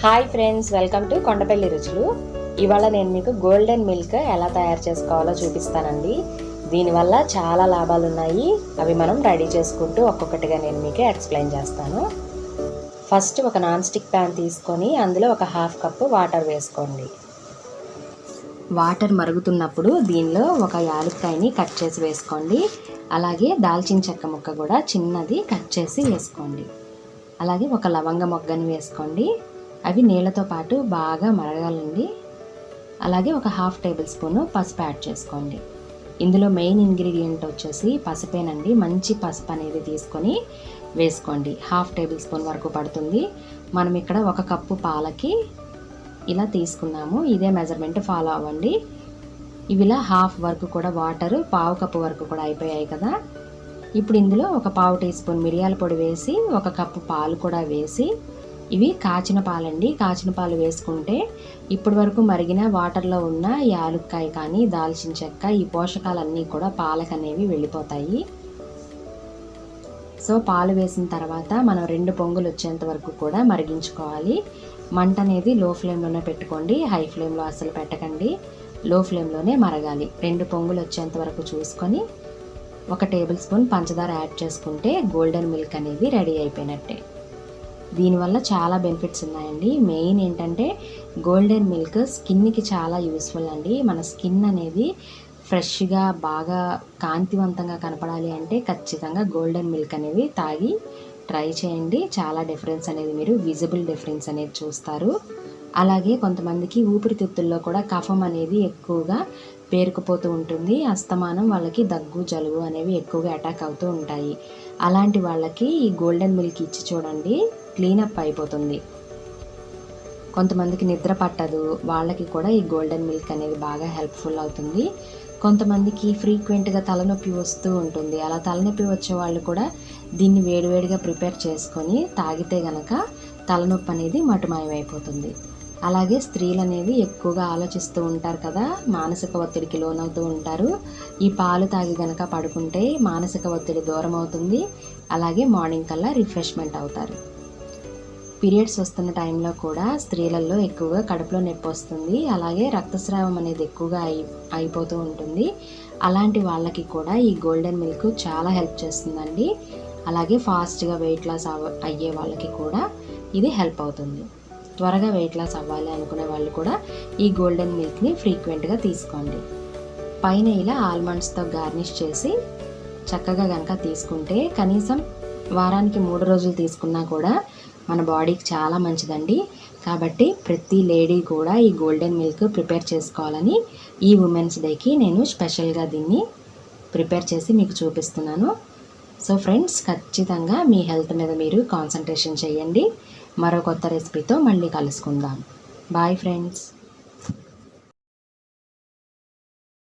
Hi friends, welcome to Kondapalli రుచులు. ఇవాళ నేను మీకు గోల్డెన్ మిల్క్ ఎలా తయారు చేసుకోవాలో చూపిస్తానండి. దీనివల్ల చాలా లాభాలు ఉన్నాయి. అవి మనం రెడీ చేసుకుంటూ ఒక్కొక్కటిగా నేను మీకు ఎక్స్ప్లెయిన్ చేస్తాను. ఫస్ట్ ఒక నాన్ స్టిక్ ప్యాన్ తీసుకొని అందులో ఒక హాఫ్ కప్పు వాటర్ వేసుకోండి. వాటర్ మరుగుతున్నప్పుడు దీనిలో ఒక యాలక్కాయని కట్ చేసి వేసుకోండి. అలాగే దాల్చిన చెక్క ముక్క కూడా చిన్నది కట్ చేసి వేసుకోండి. అలాగే ఒక లవంగ మొగ్గని వేసుకోండి. అవి నీళ్ళతో పాటు బాగా మరగాలండి. అలాగే ఒక హాఫ్ టేబుల్ స్పూను పసుపు యాడ్ చేసుకోండి. ఇందులో మెయిన్ ఇంగ్రీడియంట్ వచ్చేసి పసుపేనండి. మంచి పసుపు అనేది తీసుకొని వేసుకోండి. హాఫ్ టేబుల్ స్పూన్ వరకు పడుతుంది. మనం ఇక్కడ ఒక కప్పు పాలకి ఇలా తీసుకున్నాము. ఇదే మెజర్మెంట్ ఫాలో అవ్వండి. ఇవిలా హాఫ్ వరకు కూడా వాటర్, పావు కప్పు వరకు కూడా అయిపోయాయి కదా. ఇప్పుడు ఇందులో ఒక పావు టీ స్పూన్ మిరియాల పొడి వేసి ఒక కప్పు పాలు కూడా వేసి, ఇవి కాచిన పాలండి. కాచిన పాలు వేసుకుంటే ఇప్పటి వరకు మరిగిన వాటర్లో ఉన్న యాలుక్కాయ కానీ దాల్చిన చెక్క, ఈ పోషకాలన్నీ కూడా పాలకనేవి వెళ్ళిపోతాయి. సో పాలు వేసిన తర్వాత మనం 2 పొంగులు వచ్చేంత వరకు కూడా మరిగించుకోవాలి. మంట అనేది లో ఫ్లేమ్లోనే పెట్టుకోండి, హై ఫ్లేమ్లో అసలు పెట్టకండి. లో ఫ్లేమ్లోనే మరగాలి. 2 పొంగులు వచ్చేంత వరకు చూసుకొని ఒక టేబుల్ స్పూన్ పంచదార యాడ్ చేసుకుంటే గోల్డెన్ మిల్క్ అనేది రెడీ అయిపోయినట్టే. దీనివల్ల చాలా బెనిఫిట్స్ ఉన్నాయండి. మెయిన్ ఏంటంటే గోల్డెన్ మిల్క్ స్కిన్కి చాలా యూస్ఫుల్ అండి. మన స్కిన్ అనేది ఫ్రెష్గా బాగా కాంతివంతంగా కనపడాలి అంటే ఖచ్చితంగా గోల్డెన్ మిల్క్ అనేవి తాగి ట్రై చేయండి. చాలా డిఫరెన్స్ అనేది మీరు విజిబుల్ డిఫరెన్స్ అనేది చూస్తారు. అలాగే కొంతమందికి ఊపిరితిత్తుల్లో కూడా కఫం అనేది ఎక్కువగా పేరుకుపోతూ ఉంటుంది. అస్తమానం వాళ్ళకి దగ్గు, జలుబు అనేవి ఎక్కువగా అటాక్ అవుతూ ఉంటాయి. అలాంటి వాళ్ళకి ఈ గోల్డెన్ మిల్క్ ఇచ్చి చూడండి, క్లీనప్ అయిపోతుంది. కొంతమందికి నిద్ర పట్టదు, వాళ్ళకి కూడా ఈ గోల్డెన్ మిల్క్ అనేది బాగా హెల్ప్ఫుల్ అవుతుంది. కొంతమందికి ఫ్రీక్వెంట్గా తలనొప్పి వస్తూ ఉంటుంది. అలా తలనొప్పి వచ్చే వాళ్ళు కూడా దీన్ని వేడివేడిగా ప్రిపేర్ చేసుకొని తాగితే గనక తలనొప్పి అనేది మటుమాయమైపోతుంది. అలాగే స్త్రీలు అనేది ఎక్కువగా ఆలోచిస్తూ ఉంటారు కదా, మానసిక ఒత్తిడికి లోనవుతూ ఉంటారు. ఈ పాలు తాగి గనక పడుకుంటే మానసిక ఒత్తిడి దూరం అవుతుంది. అలాగే మార్నింగ్ కల్లా రిఫ్రెష్మెంట్ అవుతారు. పీరియడ్స్ వస్తున్న టైంలో కూడా స్త్రీలలో ఎక్కువగా కడుపులో నొప్పి వస్తుంది. అలాగే రక్తస్రావం అనేది ఎక్కువగా అయిపోతూ ఉంటుంది. అలాంటి వాళ్ళకి కూడా ఈ గోల్డెన్ మిల్క్ చాలా హెల్ప్ చేస్తుందండి. అలాగే ఫాస్ట్గా వెయిట్ లాస్ అయ్యే వాళ్ళకి కూడా ఇది హెల్ప్ అవుతుంది. త్వరగా వెయిట్ లాస్ అవ్వాలి అనుకునే వాళ్ళు కూడా ఈ గోల్డెన్ మిల్క్ని ఫ్రీక్వెంట్గా తీసుకోండి. పైన ఇలా ఆల్మండ్స్తో గార్నిష్ చేసి చక్కగా కనుక తీసుకుంటే కనీసం వారానికి 3 రోజులు తీసుకున్నా కూడా మన బాడీకి చాలా మంచిదండి. కాబట్టి ప్రతి లేడీ కూడా ఈ గోల్డెన్ మిల్క్ ప్రిపేర్ చేసుకోవాలని ఈ ఉమెన్స్ డేకి నేను స్పెషల్గా దీన్ని ప్రిపేర్ చేసి మీకు చూపిస్తున్నాను. సో ఫ్రెండ్స్, ఖచ్చితంగా మీ హెల్త్ మీద మీరు కాన్సన్ట్రేషన్ చేయండి. మరో కొత్త రెసిపీతో మళ్ళీ కలుసుకుందాం. Bye friends.